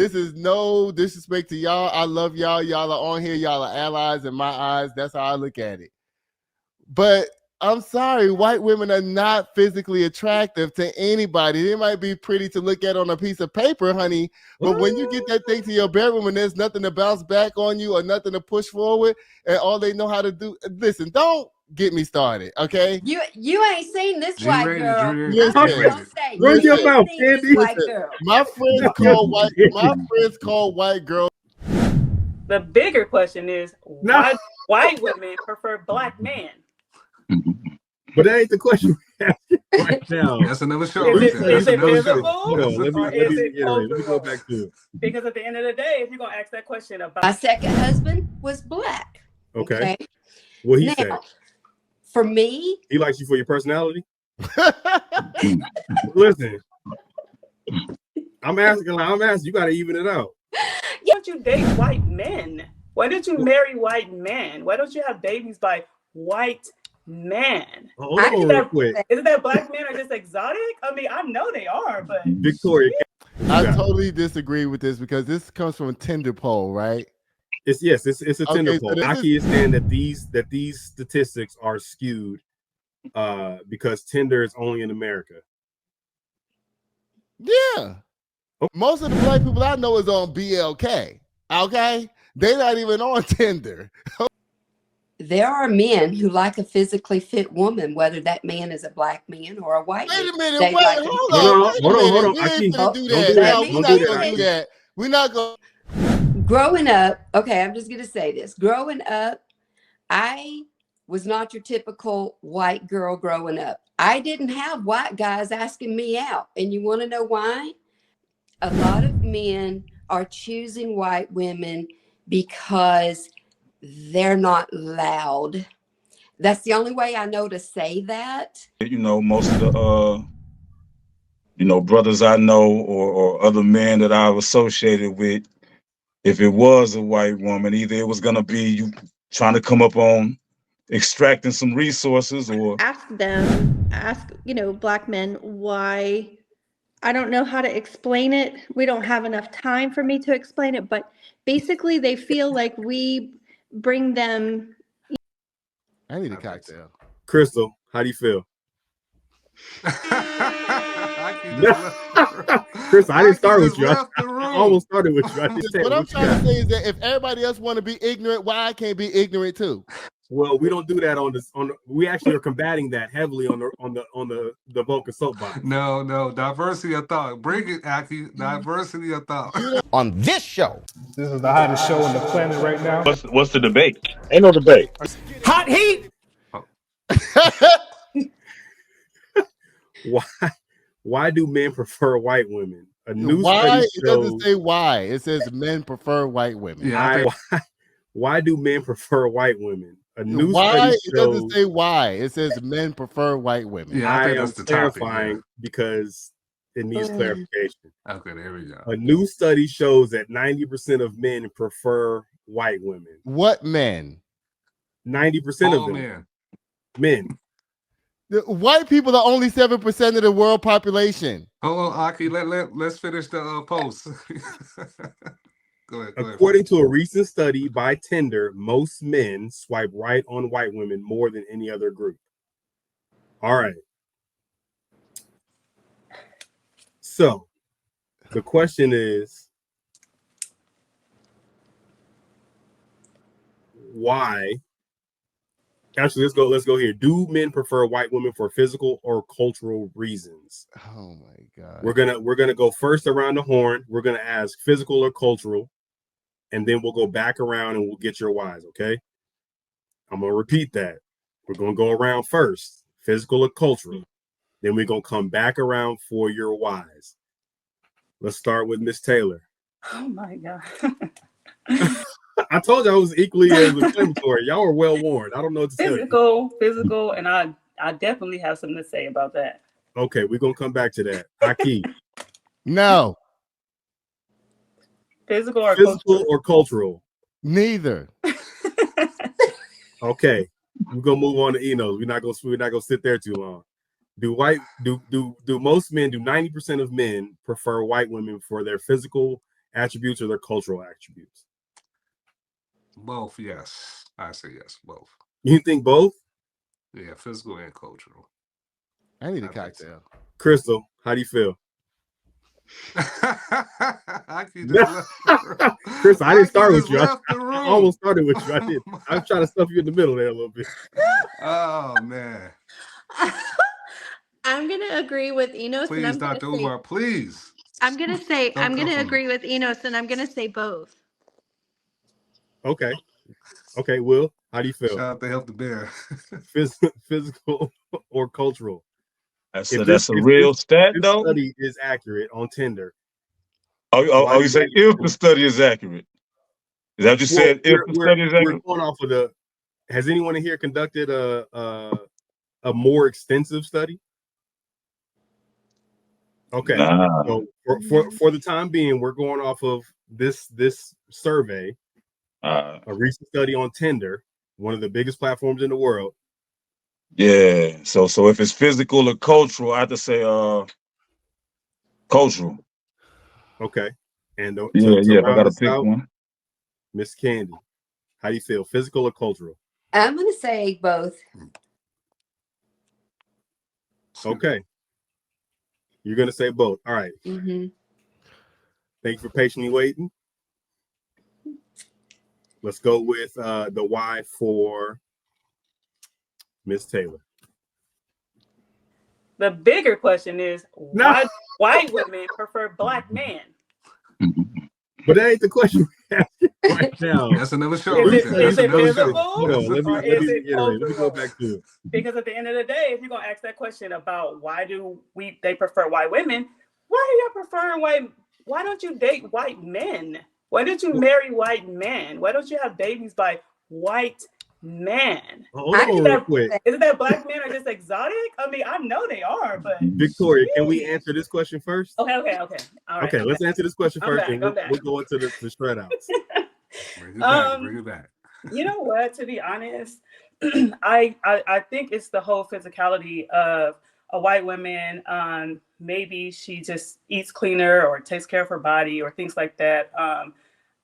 This is no disrespect to y'all. I love y'all. Y'all are on here. Y'all are allies in my eyes. That's how I look at it. But I'm sorry, white women are not physically attractive to anybody. They might be pretty to look at on a piece of paper, honey. But when you get that thing to your bedroom and there's nothing to bounce back on you or nothing to push forward, and all they know how to do, listen, don't get me started, okay? You ain't seen this white girl. Run your mouth, Candy. My friends call white girls. The bigger question is why white women prefer black men. But that ain't the question we have right now. That's another show. Is it physical? Hold on, let me go back to it. Because at the end of the day, if you're gonna ask that question about my second husband was black. Okay. What he said? For me, he likes you for your personality. Listen, I'm asking. You got to even it out. Why don't you date white men? Why don't you marry white men? Why don't you have babies by white men? Hold on, quick. Isn't that black men are just exotic? I mean, I know they are, but Victoria. I totally disagree with this because this comes from a Tinder poll, right? It's a Tinder poll. Aki is saying that these statistics are skewed because Tinder is only in America. Yeah. Most of the black people I know is on BLK. Okay? They're not even on Tinder. There are men who like a physically fit woman, whether that man is a black man or a white man. Wait a minute. Hold on. We ain't gonna do that. We're not gonna do that. We're not gonna. Growing up, okay, I'm just going to say this. Growing up, I was not your typical white girl growing up. I didn't have white guys asking me out. And you want to know why? A lot of men are choosing white women because they're not loud. That's the only way I know to say that. You know, most of the, brothers I know or other men that I've associated with, if it was a white woman, either it was going to be you trying to come up on extracting some resources or ask black men why. I don't know how to explain it. We don't have enough time for me to explain it, but basically they feel like we bring them. I need a cocktail. Crystal, how do you feel? Chris, I didn't start with you. I almost started with you. What I'm trying to say is that if everybody else want to be ignorant, why I can't be ignorant too? Well, we don't do that on this. We actually are combating that heavily on the Vulcan Soapbox. No, diversity of thought. Bring it, Aki. Diversity of thought. On this show, this is the hottest show on the planet right now. What's the debate? Ain't no debate. hot heat. Why do men prefer white women? A new why study it shows, doesn't say why. It says men prefer white women. Yeah, why do men prefer white women? A new why study it shows, doesn't say why. It says men prefer white women. Yeah, I think am that's the clarifying topic, because it needs clarification. Okay, there we go. A new study shows that 90% of men prefer white women. What men? 90% of them. Men. The white people are only 7% of the world population. Hold on, Aki. Let's finish the post. Go ahead. According to a recent study by Tinder, most men swipe right on white women more than any other group. All right. So the question is, why? Actually, let's go here. Do men prefer white women for physical or cultural reasons? Oh my God. We're gonna go first around the horn. We're gonna ask physical or cultural, and then we'll go back around and we'll get your whys, okay? I'm gonna repeat that. We're gonna go around first, physical or cultural. Then we're gonna come back around for your whys. Let's start with Miss Taylor. oh my God. I told you I was equally as inflammatory. Y'all are well warned. I don't know what to tell you. Physical, and I definitely have something to say about that. Okay, we're gonna come back to that. Aki. No. Physical or cultural? Neither. Okay, we're gonna move on to Enos. We're not gonna sit there too long. Do most men, do 90% of men prefer white women for their physical attributes or their cultural attributes? Both, yes. I say yes, both. You think both? Yeah, physical and cultural. I need a I think cocktail. Crystal, how do you feel? Aki just left the room. Chris, I didn't Aki start with just you. left the I room. almost started with you. I was trying to stuff you in the middle there a little bit. Oh man. I'm gonna agree with Enos, and Please, I'm gonna Dr. say Umar, please. I'm gonna say Don't I'm come gonna for me. agree with Enos, and I'm gonna say both. Okay. Okay, Will, how do you Shout feel? out to Help the Bear. Physical or cultural? That's If a, this that's a real stat, this though. study is accurate on Tinder, Oh, you say if the study is accurate. Is that what you said? If the study is we're accurate? going off of the. Has anyone in here conducted a more extensive study? Okay, Nah. so for the time being, we're going off of this survey, a recent study on Tinder, one of the biggest platforms in the world. Yeah. So if it's physical or cultural, I have to say cultural. Okay, and to If I round gotta this pick out, one. Miss Candy, how do you feel, physical or cultural? I'm going to say both. Okay, you're gonna say both. All right. Mm-hmm. Thank you for patiently waiting. Let's go with the why for Miss Taylor. The bigger question is, why do white women prefer black men? But that ain't the question we have right now. That's another show. Is right there. it That's another show. physical Hold on, let me or is it reiterate. Let me go cultural? back to it. Because at the end of the day, if you're gonna ask that question about why do they prefer white women, why do y'all prefer white? Why don't you date white men? Why don't you marry white men? Why don't you have babies by white men? Hold on real quick. Isn't that black men are just exotic? I mean, I know they are, but Victoria, can we answer this question first? Okay. All right. Okay, let's answer this question first, back, and we'll go into the shred outs. Bring it back. You know what? To be honest, I think it's the whole physicality of a white woman. Maybe she just eats cleaner or takes care of her body or things like that.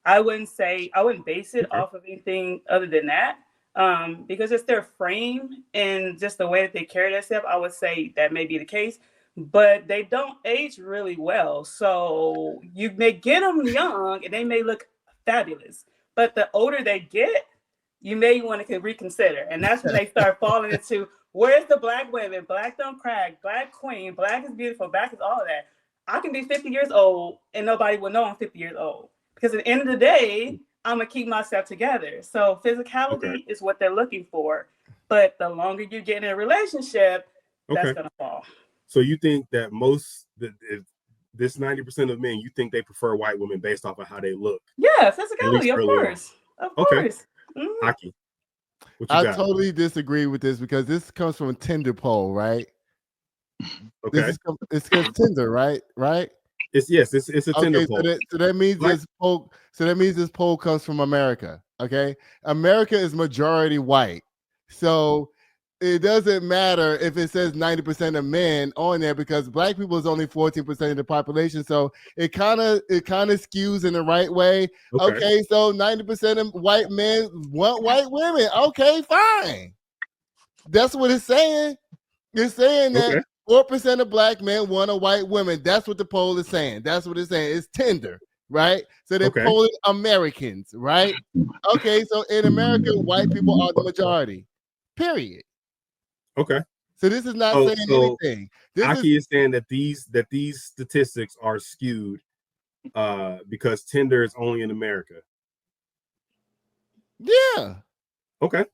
I wouldn't base it off of anything other than that. Because it's their frame and just the way that they carry themselves, I would say that may be the case. But they don't age really well. So you may get them young and they may look fabulous. But the older they get, you may want to reconsider. And that's when they start falling into, where's the black women? Black don't crack, black queen, black is beautiful, black is all of that. I can be 50 years old and nobody will know I'm 50 years old. Because at the end of the day, I'm going to keep myself together. So physicality is what they're looking for. But the longer you get in a relationship, that's going to fall. So you think that this 90% of men, you think they prefer white women based off of how they look? Yeah, physicality, of course. Of course. Mm-hmm. Aki, what you I got? totally disagree with this because this comes from a Tinder poll, right? Okay. It's Tinder, right? It's a Tinder poll. So that means this poll comes from America. Okay, America is majority white, so it doesn't matter if it says 90% of men on there because black people is only 14% of the population. So it kind of skews in the right way. Okay, so 90% of white men want white women. Okay, fine. That's what it's saying. It's saying that 4% of black men want a white woman. That's what the poll is saying. That's what it's saying. It's Tinder, right? So they're polling Americans, right? Okay, so in America, white people are the majority. Period. Okay. So this is not saying anything. Aki is saying that these statistics are skewed because Tinder is only in America. Yeah. Okay.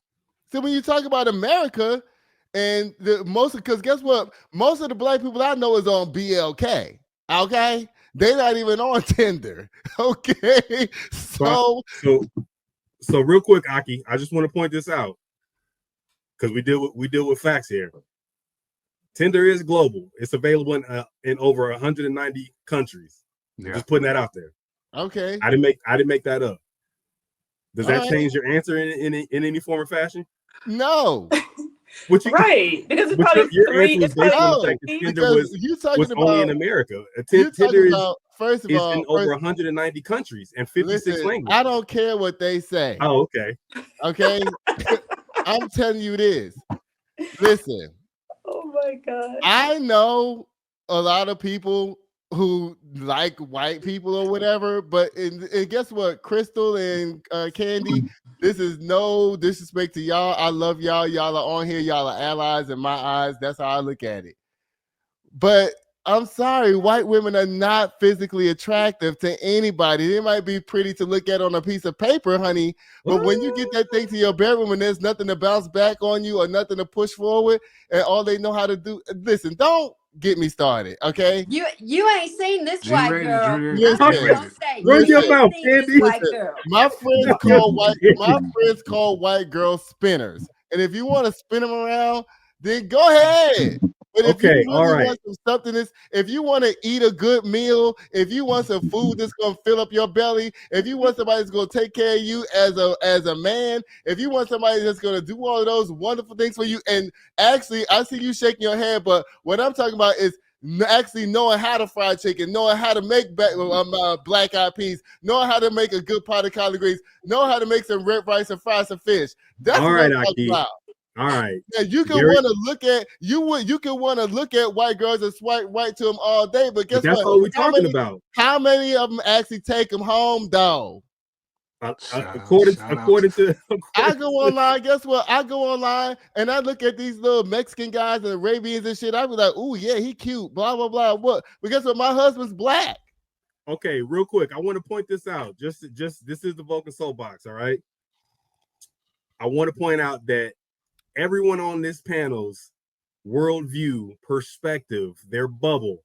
So when you talk about America, and because guess what? Most of the black people I know is on BLK. Okay, they're not even on Tinder. Okay, so real quick, Aki, I just want to point this out because we deal with facts here. Tinder is global. It's available in over 190 countries. Yeah. Just putting that out there. Okay. I didn't make that up. Does that change your answer in any form or fashion? No. Because it's probably your answer was based on the fact that Tinder was only in America. You're talking about first of It's all, in over 190 countries and 56 listen, languages. I don't care what they say. Oh, okay. Okay. I'm telling you this. Listen, Oh my God. I know a lot of people who like white people or whatever, but and guess what? Crystal and Candy, this is no disrespect to y'all. I love y'all. Y'all are on here. Y'all are allies in my eyes. That's how I look at it. But I'm sorry, white women are not physically attractive to anybody. They might be pretty to look at on a piece of paper, honey, but when you get that thing to your bedroom and there's nothing to bounce back on you or nothing to push forward, and all they know how to do, listen, don't get me started, okay? You ain't seen this white G-rated, girl. Listen, Don't say Run you your ain't mouth, seen this Candy. white listen, girl. my friends call white girls spinners, and if you want to spin them around, then go ahead. But if you Okay, all really right. want some substance, if you want to eat a good meal, if you want some food that's gonna fill up your belly, if you want somebody that's gonna take care of you as a man, if you want somebody that's gonna do all of those wonderful things for you, and actually, I see you shaking your head, but what I'm talking about is actually knowing how to fry chicken, knowing how to make black eyed peas, knowing how to make a good pot of collard greens, know how to make some red rice and fry some fish. That's All what right, I'm talking Aki. about. All right. Now you can Gary- want to look at you can want to look at white girls and swipe right to them all day, but But guess that's what? all we're talking about. How many of them actually take them home, though? According to I go online. Guess what? I go online and I look at these little Mexican guys and Arabians and shit. I be like, "Ooh, yeah, he cute." Blah blah blah. What? But guess what? My husband's black. Okay, real quick, I want to point this out. Just this is the Vulcan Soapbox, all right? I want to point out that everyone on this panel's worldview, perspective, their bubble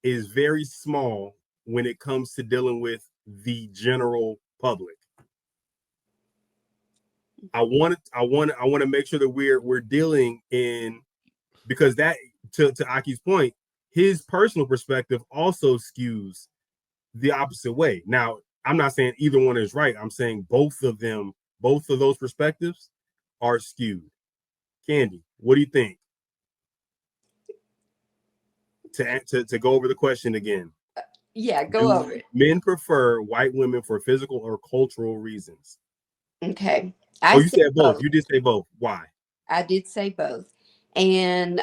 is very small when it comes to dealing with the general public. I want to make sure that we're dealing in, because that, to Aki's point, his personal perspective also skews the opposite way. Now, I'm not saying either one is right. I'm saying both of those perspectives are skewed. Candy, what do you think? To go over the question again. Yeah, go over it. Men prefer white women for physical or cultural reasons? Okay. You said both. You did say both. Why? I did say both. And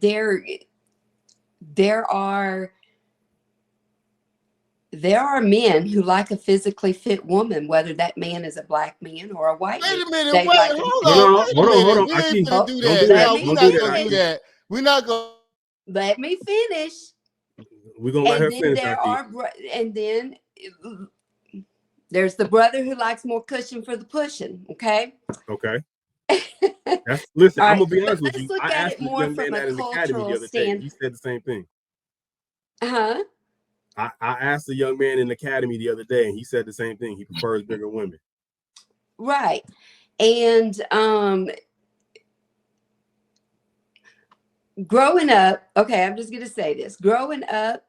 there are men who like a physically fit woman, whether that man is a black man or a white man. Wait a minute. They Wait. like Hold No, on. Wait a hold minute. on. We Aki, ain't gonna do don't that. do that. No, we're Don't not do gonna that, do that. We're not gonna. Let me finish. We're gonna let her And then finish. there Aki. are, and then there's the brother who likes more cushion for the pushing. Okay. Okay. Listen, All I'm right, gonna be but honest with let's you. look I at asked it this more young man from a that in the academy the cultural other day, and stand. he said the same thing. Huh? I asked the young man in the academy the other day, and he said the same thing. He prefers bigger women. Right. And growing up, okay, I'm just going to say this. Growing up,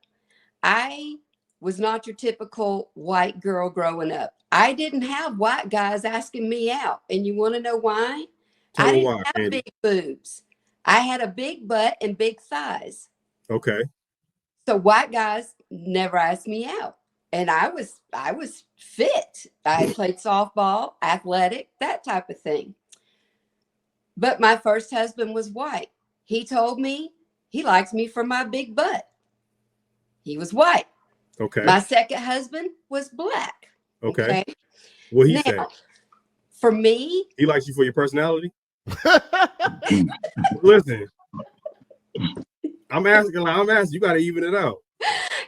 I was not your typical white girl growing up. I didn't have white guys asking me out. And you want to know why? Tell I me didn't why, have Candy. big boobs. I had a big butt and big thighs. Okay. So white guys never asked me out. And I was fit. I played softball, athletic, that type of thing. But my first husband was white. He told me he likes me for my big butt. He was white. Okay. My second husband was black. Okay. What he said? For me, he likes you for your personality. Listen, I'm asking. You got to even it out.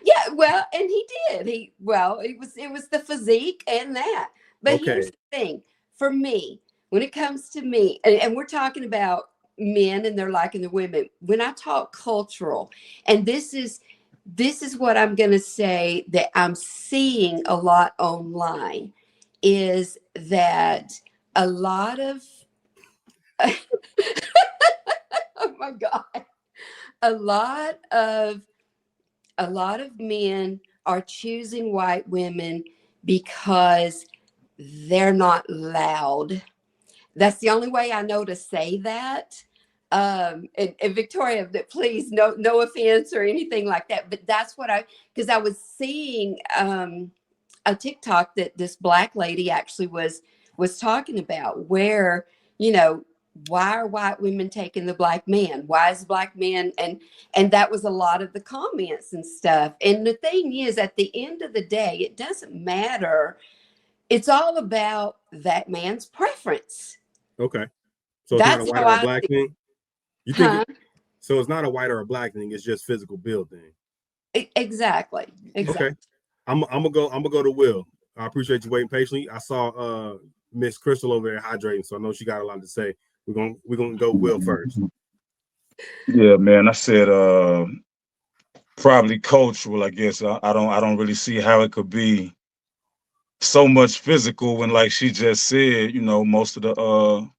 Yeah, well, and he did. It was the physique and that. But here's the thing. For me, when it comes to me, and we're talking about men and they're liking the women. When I talk cultural, and this is what I'm going to say that I'm seeing a lot online, is that a lot of oh my God, a lot of men are choosing white women because they're not loud. That's the only way I know to say that. And Victoria, please, no offense or anything like that, but that's what because I was seeing a TikTok that this Black lady actually was talking about, where, why are white women taking the Black man? Why is Black men? And that was a lot of the comments and stuff. And the thing is, at the end of the day, it doesn't matter. It's all about that man's preference. Okay. So it's not a white or a black thing? You think so it's not a white or a black thing, it's just physical build thing. Exactly. Okay. I'm gonna go to Will. I appreciate you waiting patiently. I saw Miss Crystal over there hydrating, so I know she got a lot to say. We're gonna go Will first. Yeah, man. I said probably cultural, I guess. I don't really see how it could be so much physical when, like she just said, most of the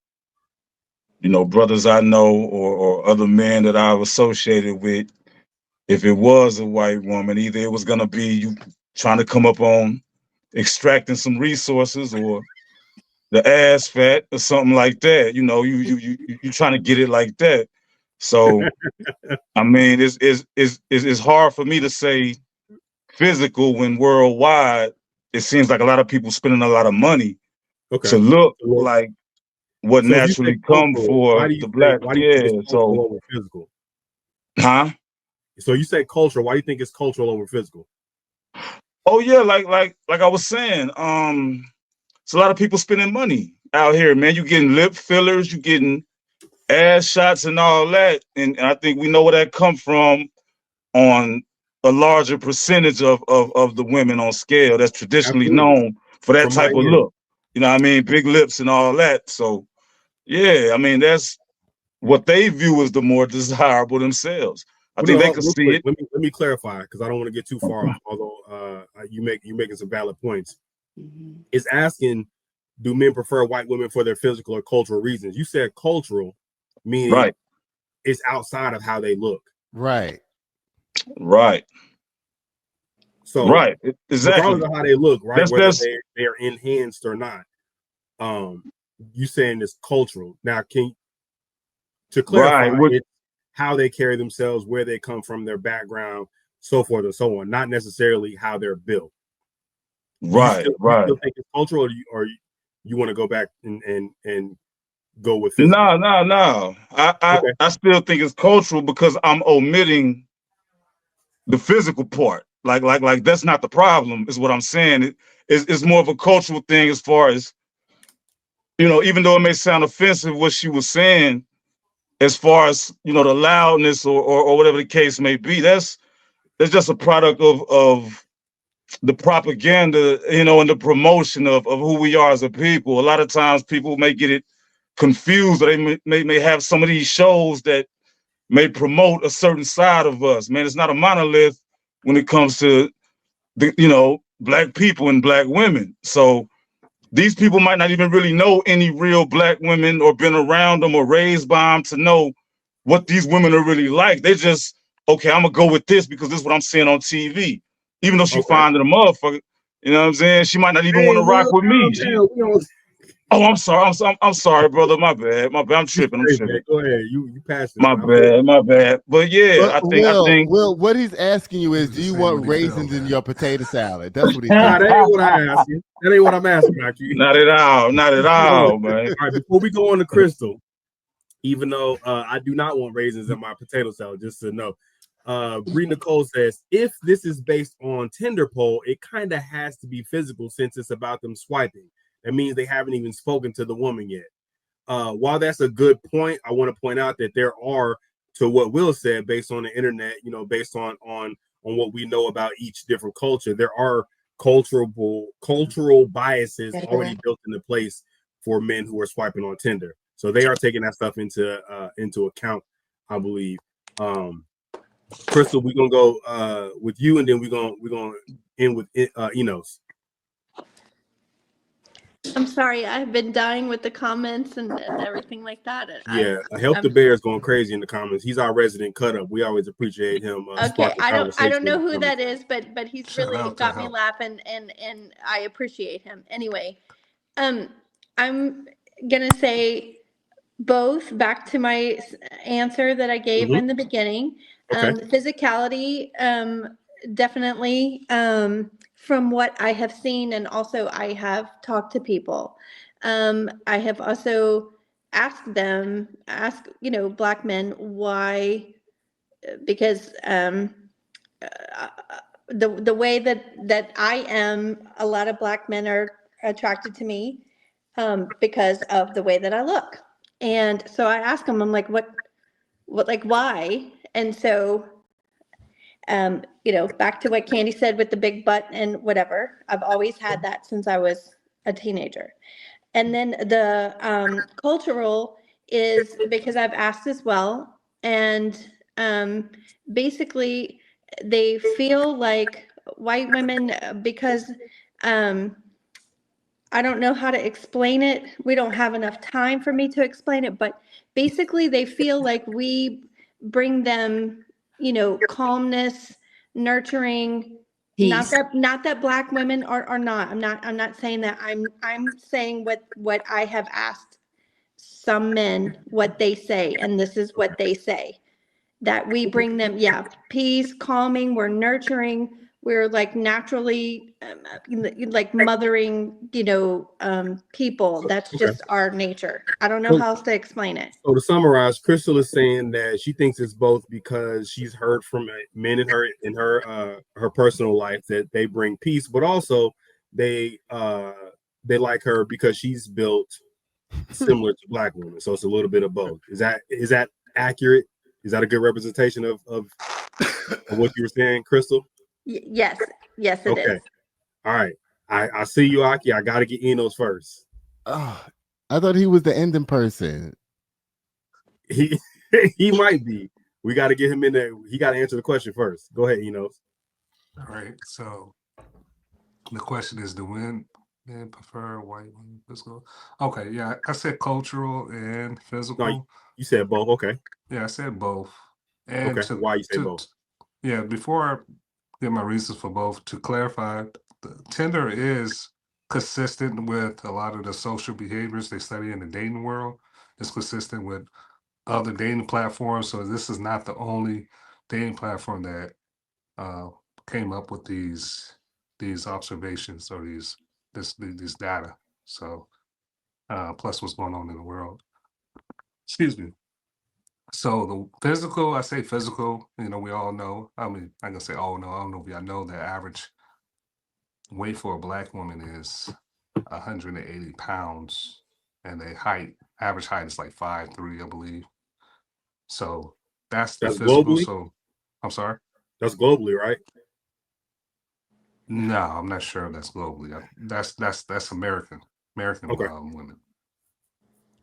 brothers I know or other men that I've associated with, if it was a white woman, either it was gonna be you trying to come up on extracting some resources, or the ass fat or something like that. You trying to get it like that. So I mean, it's hard for me to say physical when worldwide it seems like a lot of people spending a lot of money to look like what naturally come for the black. Why do you think it's cultural over physical? Huh? So you say cultural. Why do you think it's cultural over physical? Oh yeah, like I was saying, it's a lot of people spending money out here, man. You getting lip fillers, you getting ass shots and all that, and I think we know where that come from on a larger percentage of the women on scale that's traditionally known for that type of look. You know what I mean? Big lips and all that. So yeah, I mean that's what they view as the more desirable themselves. I think they can see it. Let me clarify, because I don't want to get too far off, although you're making some valid points. It's asking, do men prefer white women for their physical or cultural reasons? You said cultural, meaning it's outside of how they look. Right. So exactly. regardless of how they look, right? Whether they're enhanced or not. You saying it's cultural. Now, to clarify, it's how they carry themselves, where they come from, their background, so forth and so on, not necessarily how they're built. Right. You still think it's cultural, or you want to go back and go with physical? No. I still think it's cultural because I'm omitting the physical part. Like that's not the problem, is what I'm saying. It's more of a cultural thing, as far as, even though it may sound offensive what she was saying, as far as, the loudness or whatever the case may be, that's just a product of the propaganda, and the promotion of who we are as a people. A lot of times people may get it confused, or they may have some of these shows that may promote a certain side of us. Man, it's not a monolith when it comes to black people and black women. So these people might not even really know any real black women, or been around them or raised by them to know what these women are really like. They just, okay, I'm gonna go with this because this is what I'm seeing on TV. Even though she finding a motherfucker, you know what I'm saying? She might not even want to rock with me. Oh, I'm sorry. I'm sorry, brother. My bad. I'm tripping. Go ahead. You passed it. My bad. But yeah, I think. Well, what he's asking you is, do you want raisins in your potato salad? That's what he's saying. Nah, that ain't what I asked you. That ain't what I'm asking about you. Not at all, man. All right, before we go on to Crystal, even though I do not want raisins in my potato salad, just to know. Bree Nicole says, if this is based on Tinder poll, it kind of has to be physical since it's about them swiping. That means they haven't even spoken to the woman yet. While that's a good point, I want to point out that there are, to what Will said, based on the internet, based on what we know about each different culture, there are cultural biases already built into place for men who are swiping on Tinder. So they are taking that stuff into account, I believe. Crystal, we're gonna go with you, and then we're gonna end with Enos. I'm sorry, I've been dying with the comments and everything like that. Yeah, Help the Bear is going crazy in the comments. He's our resident cut up. We always appreciate him. Okay, I don't know who that is, but he's really got me laughing, and I appreciate him. Anyway, I'm gonna say both. Back to my answer that I gave Mhm. in the beginning. Okay. Physicality, definitely, from what I have seen, and also I have talked to people. I have also asked Black men why, because the way that I am, a lot of Black men are attracted to me because of the way that I look. And so I ask them, I'm like, like, why? And so, back to what Candy said with the big butt and whatever, I've always had that since I was a teenager. And then the cultural is because I've asked as well. And basically, they feel like white women, because um, I don't know how to explain it. We don't have enough time for me to explain it, but basically they feel like we bring them, calmness, nurturing. Peace. Not that Black women are not. I'm not saying that. I'm saying what I have asked some men what they say, and this is what they say, that we bring them, yeah, peace, calming, we're nurturing, we're like naturally like mothering, people. That's Okay. just our nature. I don't know So, how else to explain it. so to summarize, Crystal is saying that she thinks it's both because she's heard from men in her personal life that they bring peace, but also they like her because she's built similar to Black women. So it's a little bit of both. Is that accurate? Is that a good representation of what you were saying, Crystal? Yes, yes, it Okay. is. All right. I see you, Aki. I got to get Enos first. Oh, I thought he was the ending person. He he might be. We got to get him in there. He got to answer the question first. Go ahead, Enos. All right. So the question is, do men prefer white women physical? Okay. Yeah, I said cultural and No, physical. you said both. Okay. Yeah, I said both. And Okay. Why you say both? yeah, before I give my reasons for both, to clarify, Tinder is consistent with a lot of the social behaviors they study in the dating world. It's consistent with other dating platforms. So this is not the only dating platform that uh, came up with these observations or these data. So plus what's going on in the world. Excuse me. So the physical, I say physical, we all know. I mean, I'm gonna say all know. I don't know if y'all know the average weight for a Black woman is 180 pounds, and the average height is like 5'3", I believe. So that's the That's physical. globally. So I'm sorry. That's globally, right? No, I'm not sure if that's globally. That's American Okay. women.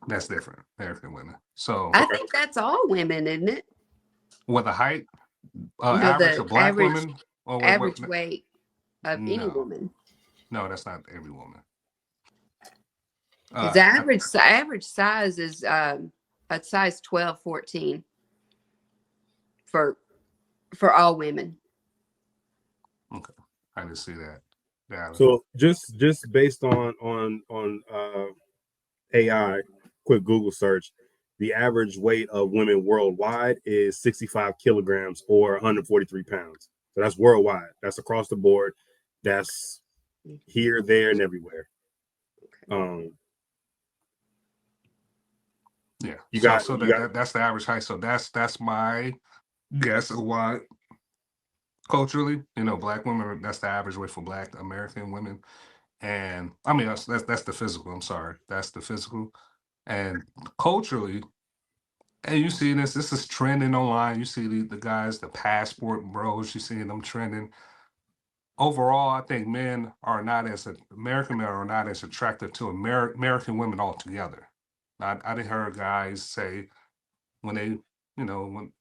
That's different. American women. So I Okay. think that's all women, isn't it? with the height, No, average the of Black women, or average weight of any no, woman. no, that's not every woman. Because average size is a size 12, 14 for all women. Okay, I didn't see that. Yeah. So just based on AI, quick Google search, the average weight of women worldwide is 65 kilograms or 143 pounds. So that's worldwide. That's across the board. That's here, there, and everywhere. Yeah. You So got that's the average height. So that's my guess of why culturally, Black women, that's the average weight for Black American women. And I mean that's the physical. I'm sorry. That's the physical. And culturally, and you see this is trending online. You see the guys, the passport bros, you see them trending. Overall, I think American men are not as attractive to American women altogether. I didn't hear guys say when they, when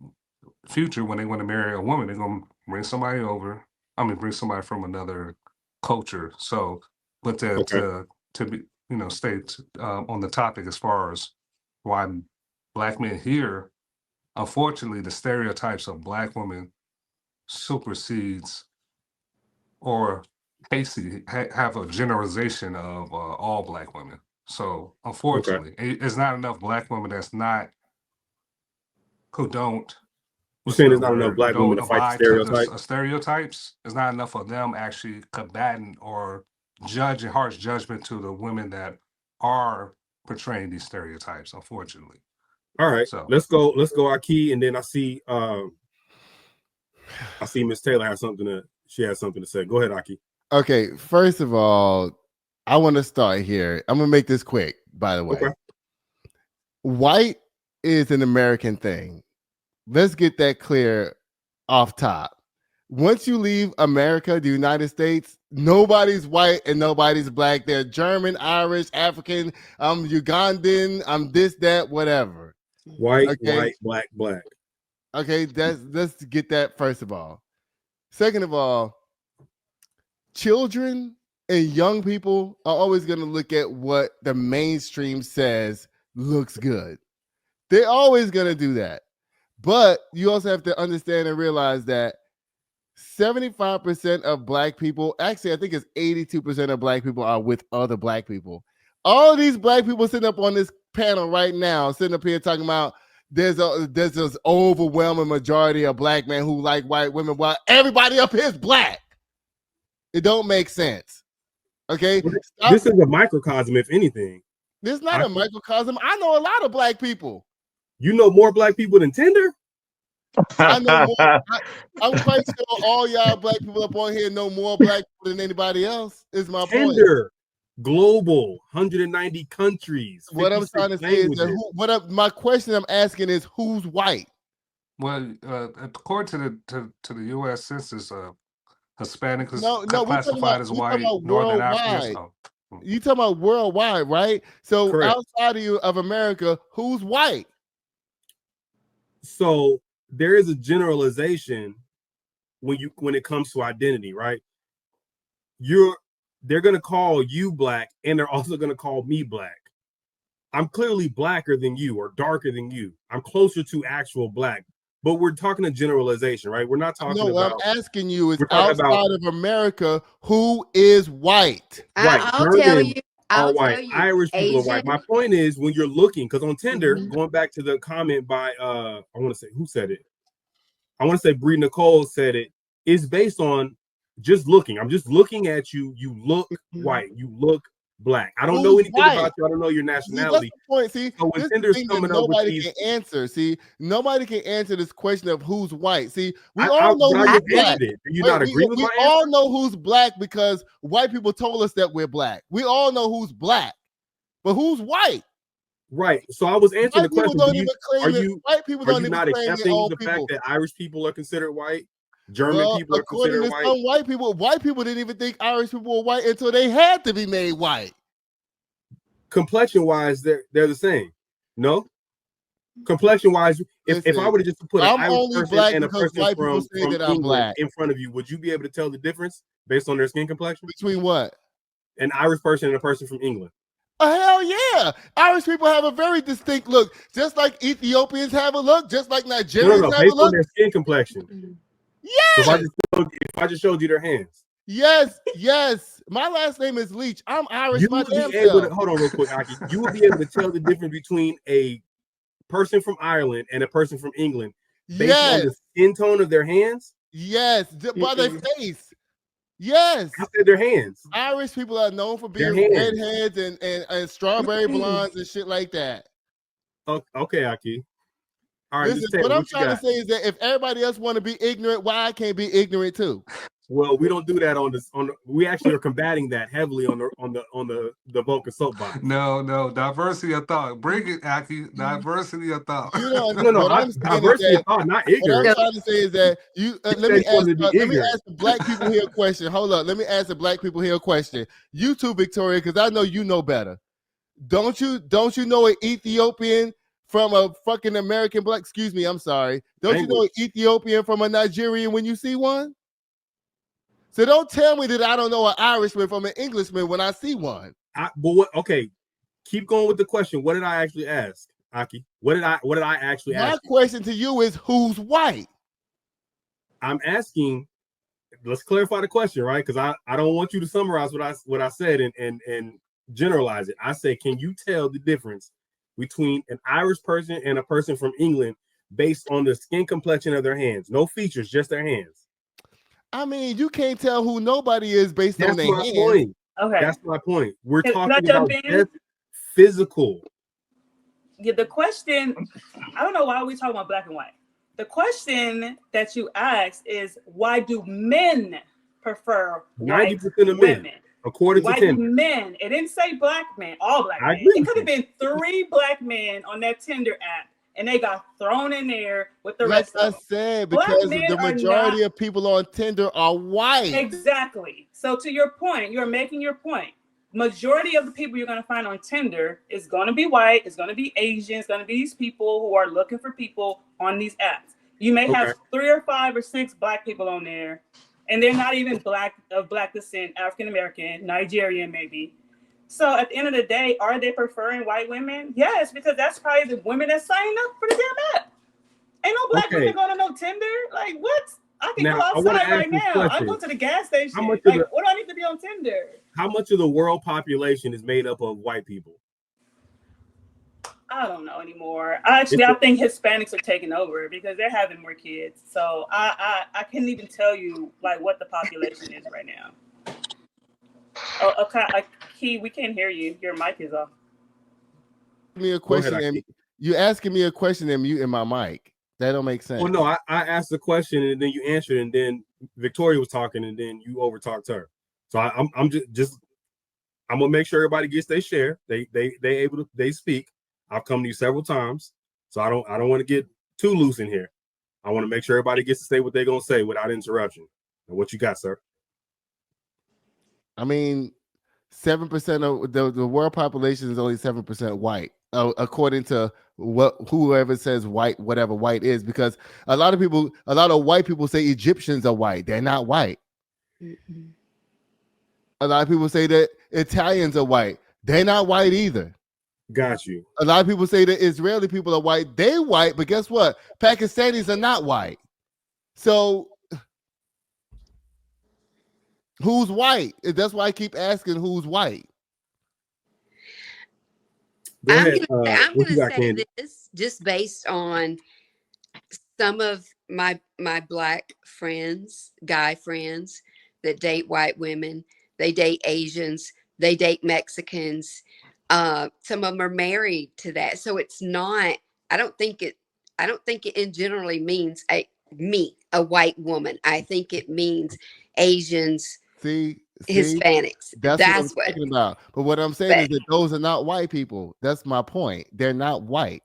future, when they want to marry a woman, they're gonna bring somebody over. I mean, bring somebody from another culture. So, but okay. to be, stay on the topic as far as why Black men here, unfortunately, the stereotypes of Black women supersedes or basically have a generalization of all Black women. So unfortunately, it's not enough black women who don't. You're saying there's not enough black women to fight the abide to the stereotype? stereotypes. There's not enough of them actually combating or judging harsh judgment to the women that are portraying these stereotypes, unfortunately. All right, So let's go Aki, and then I see Miss Taylor has something to say. Go ahead, Aki. Okay, first of all, I want to start here. I'm gonna make this quick, by the way. Okay. White is an American thing. Let's get that clear off top. Once you leave America, the United States, nobody's white and nobody's black. They're German, Irish, African, I'm Ugandan, I'm this, that, whatever. White, Okay. white, black, black. Okay, let's get that first of all. Second of all, children and young people are always going to look at what the mainstream says looks good. They're always going to do that. But you also have to understand and realize that 75% of black people, actually, I think it's 82% of black people are with other black people. All these black people sitting up on this panel right now, sitting up here talking about there's this overwhelming majority of black men who like white women while everybody up here is black. It don't make sense. Okay? This is a microcosm, if anything. This is not a microcosm. I know a lot of black people. You know more black people than Tinder? I know more. I'm quite sure all y'all black people up on here know more black people than anybody else, is my point. Tinder, global, 190 countries. What I'm trying to say is that my question I'm asking is who's white? Well, according to the U.S. Census, Hispanic is No, classified as white, Northern African. You talking about worldwide, right? So Correct. outside of America, who's white? So there is a generalization when it comes to identity, right? They're gonna call you black, and they're also gonna call me black. I'm clearly blacker than you or darker than you. I'm closer to actual black. But we're talking a generalization, right? We're not talking about. What I'm asking you is outside of America, who is white? Right. I'll tell you. Are white. Irish people are white. My point is when you're looking, because on Tinder, going back to the comment by I want to say who said it. I want to say Bree Nicole said it. It's based on just looking. I'm just looking at you. You look white. You look black. I don't know anything about you. I don't know your nationality. That's the point. See, so when Tinder's coming up with these, can answer. See, nobody can answer this question of who's white. See, we all know who's black. Do you not agree with my answer? We all know who's black because white people told us that we're black. We all know who's black, but who's white? Right. So I was answering the question. White people don't even not claim accepting the people. fact that Irish people are considered white? German people are considered white. Some white people didn't even think Irish people were white until they had to be made white. Complexion wise, they're the same. No, complexion wise, if I were to just put an Irish person and a person from England in front of you, would you be able to tell the difference based on their skin complexion? Between what? An Irish person and a person from England. Oh, hell yeah. Irish people have a very distinct look, just like Ethiopians have a look, just like Nigerians have a look. Based on their skin complexion. Yes. If I just showed you their hands. Yes. My last name is Leach. I'm Irish. Hold on real quick, Aki. You would be able to tell the difference between a person from Ireland and a person from England based on the skin tone of their hands? Yes, by their face. Yes. I said their hands. Irish people are known for being redheads and strawberry blondes and shit like that. Okay, Aki. All right. Listen, what I'm trying to say is that if everybody else want to be ignorant, why I can't be ignorant too? Well, we don't do that on this. We actually are combating that heavily on the Vulcan Soapbox. No, diversity of thought. Bring it, Aki. Diversity of thought. No. Diversity of thought, not ignorant. What I'm trying to say is that you. Let me ask the black people here a question. Hold up. Let me ask the black people here a question. You too, Victoria, because I know you know better. Don't you know an Ethiopian from a fucking American black? Excuse me. I'm sorry. Don't you know an Ethiopian from a Nigerian when you see one? So don't tell me that I don't know an Irishman from an Englishman when I see one. Okay, keep going with the question. What did I actually ask, Aki? What did I actually ask? My question to you is who's white? I'm asking. Let's clarify the question, right? Because I don't want you to summarize what I said and generalize it. I say, can you tell the difference between an Irish person and a person from England based on the skin complexion of their hands? No features, just their hands. I mean, you can't tell who nobody is based on That's their my hands. point. Okay. That's my point. We're Can I talking jump about in? just physical. Yeah, the question, I don't know why we talking about black and white. The question that you asked is, why do men prefer 90% white of men, women? according to White Tinder. men. It didn't say black men, all black I men. agree It with could have been 3 black men on that Tinder app, and they got thrown in there with the Like rest I of them. said, Black because men the are majority not of people on Tinder are white. exactly. So to your point, you're making your point. Majority of the people you're going to find on Tinder is going to be white, it's going to be Asian, it's going to be these people who are looking for people on these apps. You may have 3 or 5 or 6 black people on there, and they're not even black of black descent, African American, Nigerian maybe. So at the end of the day, are they preferring white women? Yes, because that's probably the women that signed up for the damn app. Ain't no black women going to no Tinder. Like what? I can go outside right now. I go to the gas station. Like, what do I need to be on Tinder? How much of the world population is made up of white people? I don't know anymore. I think Hispanics are taking over because they're having more kids. So I can't even tell you like what the population is right now. Oh, okay, Key, we can't hear you. Your mic is off. Me a question, and you asking me a question and muting my mic. That don't make sense. Well, no, I asked the question and then you answered, and then Victoria was talking, and then you overtalked her. So I'm just I'm gonna make sure everybody gets their share. They speak. I've come to you several times, so I don't want to get too loose in here. I want to make sure everybody gets to say what they're gonna say without interruption. And what you got, sir? I mean, 7% of the world population is only 7% white, according to whoever says white, whatever white is, because a lot of white people say Egyptians are white. They're not white. Mm-hmm. A lot of people say that Italians are white. They're not white either. Got you. A lot of people say that Israeli people are white. They white, but guess what? Pakistanis are not white. So who's white? That's why I keep asking who's white. Go ahead. I'm going to say this just based on some of my black friends, guy friends that date white women. They date Asians. They date Mexicans. Some of them are married to that. So it's not. I don't think it in generally means a white woman. I think it means Asians. See, Hispanics. That's what I'm talking about. But what I'm saying is that those are not white people. That's my point. They're not white.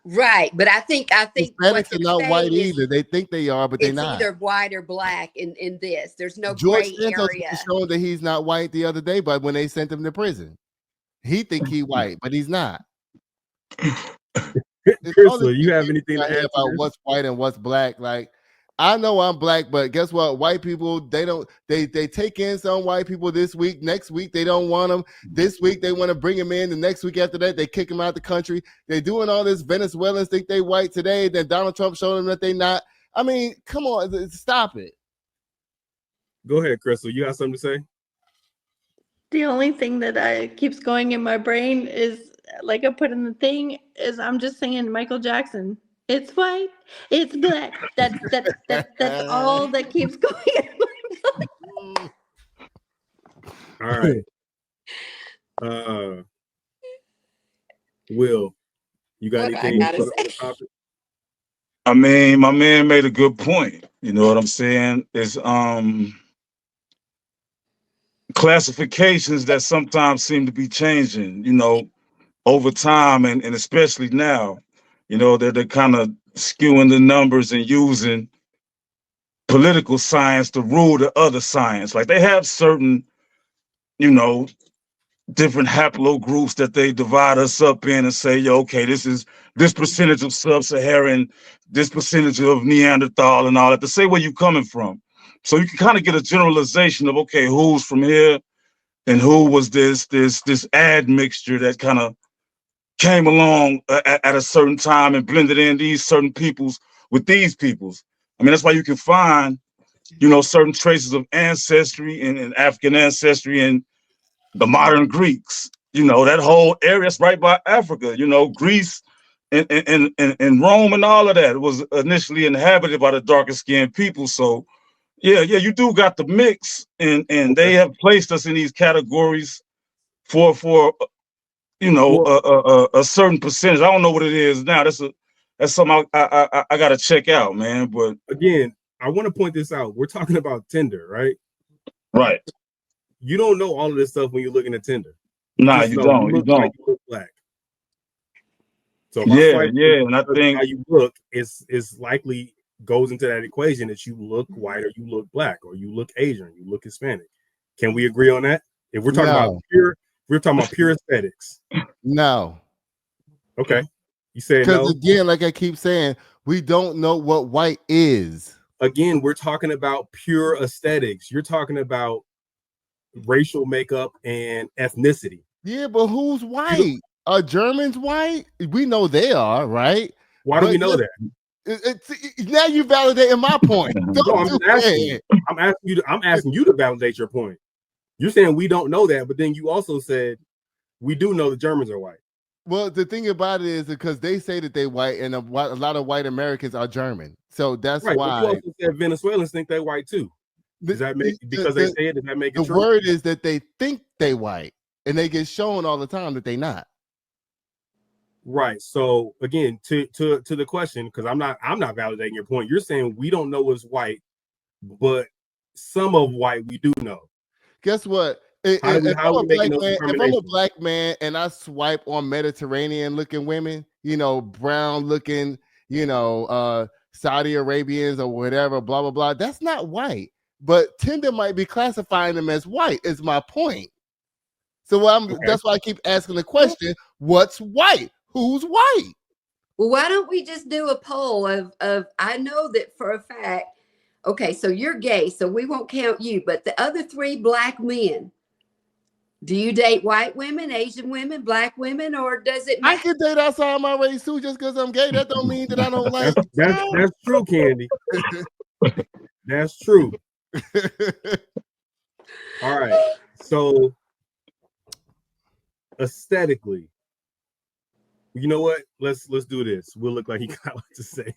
Right. But I think Hispanics are not white either. They think they are, but they're not. It's either white or black in this. There's no George gray Santos area. showing that he's not white the other day, but when they sent him to prison, he think he white, but he's not. Crystal, you have anything to add about what's white and what's black? Like, I know I'm black, but guess what? White people, they take in some white people this week. Next week, they don't want them. This week, they want to bring them in. The next week after that, they kick them out the country. They're doing all this. Venezuelans think they white today. Then Donald Trump showed them that they not. I mean, come on, stop it. Go ahead, Crystal. You got something to say? The only thing that keeps going in my brain is, like I put in the thing, is I'm just singing Michael Jackson. It's white, it's black. That's all that keeps going in my mind. All right. Will, you got anything for the topic? I mean, my man made a good point. You know what I'm saying? It's classifications that sometimes seem to be changing, you know, over time, and especially now. You know, they're kind of skewing the numbers and using political science to rule the other science. Like they have certain, you know, different haplogroups that they divide us up in and say, yo, okay, this is this percentage of sub-Saharan, this percentage of Neanderthal and all that, to say where you're coming from. So you can kind of get a generalization of, okay, who's from here and who was this admixture that kind of came along at a certain time and blended in these certain peoples with these peoples. I mean, that's why you can find, you know, certain traces of ancestry and African ancestry and the modern Greeks. You know, that whole area's right by Africa. You know, Greece and Rome and all of that was initially inhabited by the darker skinned people. So yeah, you do got the mix, and they have placed us in these categories for you know a certain percentage. I don't know what it is now. That's something I got to check out, man. But again, I want to point this out. We're talking about Tinder, right? Right. You don't know all of this stuff when you're looking at Tinder. Nah, just you know don't. You You look don't. like you look black. So if I Yeah, swipe yeah, and I because of think how you look, it's likely goes into that equation that you look white or you look black or you look Asian, or you look Hispanic. Can we agree on that? If we're talking about pure aesthetics. No. Okay. You said Because no. again, like I keep saying, we don't know what white is. Again, we're talking about pure aesthetics. You're talking about racial makeup and ethnicity. Yeah, but who's white? Are Germans white? We know they are, right? Why do we know that? Now you validating my point. No, I'm just asking you. I'm asking you to validate your point. You're saying we don't know that, but then you also said we do know the Germans are white. Well, the thing about it is because they say that they white, and a lot of white Americans are German, so that's right, why. But you also said Venezuelans think they're white too. Does that make because they say it? Does that make it the true? word is that they think they white, and they get shown all the time that they not. Right. So again, to the question, because I'm not validating your point. You're saying we don't know what's white, but some of white we do know. Guess what? If I'm a black man and I swipe on Mediterranean looking women, you know, brown looking, you know, Saudi Arabians or whatever, blah, blah, blah, that's not white. But Tinder might be classifying them as white, is my point. So that's why I keep asking the question, what's white? Who's white? Well, why don't we just do a poll of I know that for a fact, okay, so you're gay, so we won't count you, but the other 3 black men, do you date white women, Asian women, black women, or does it matter? I can date outside my race too, just because I'm gay. That don't mean that I don't like. That's true, Candy. That's true. All right. So aesthetically, you know what? Let's do this. We'll look like he got a lot to say.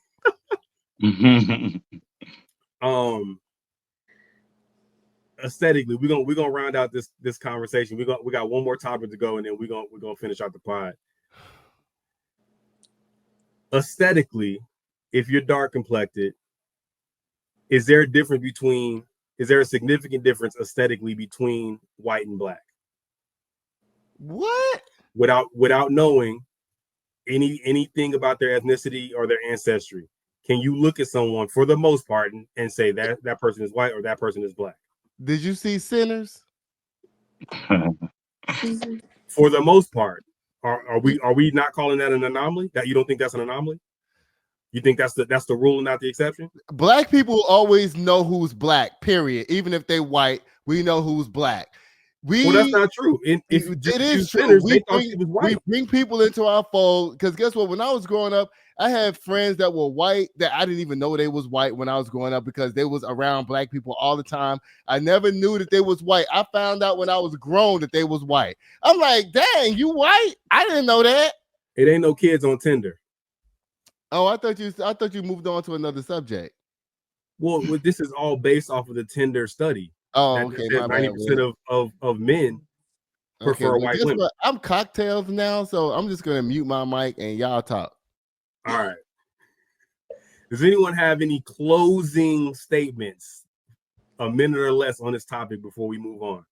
Aesthetically, we're gonna round out this conversation. We got one more topic to go, and then we're gonna finish out the pod. Aesthetically, if you're dark complected, is there a significant difference aesthetically between white and black? What? Without knowing anything about their ethnicity or their ancestry, can you look at someone for the most part and say that person is white or that person is black? Did you see Sinners? For the most part, are we not calling that an anomaly? That you don't think that's an anomaly? You think that's the rule and not the exception? Black people always know who's black, period. Even if they white, we know who's black. Well, that's not true. It is true. We bring people into our fold because guess what? When I was growing up, I had friends that were white that I didn't even know they was white when I was growing up because they was around black people all the time. I never knew that they was white. I found out when I was grown that they was white. I'm like, dang, you white? I didn't know that. It ain't no kids on Tinder. Oh, I thought you moved on to another subject. Well, this is all based off of the Tinder study. Oh, okay. 90% of men prefer white women. I'm cocktails now, so I'm just gonna mute my mic and y'all talk. All right. Does anyone have any closing statements, a minute or less, on this topic before we move on?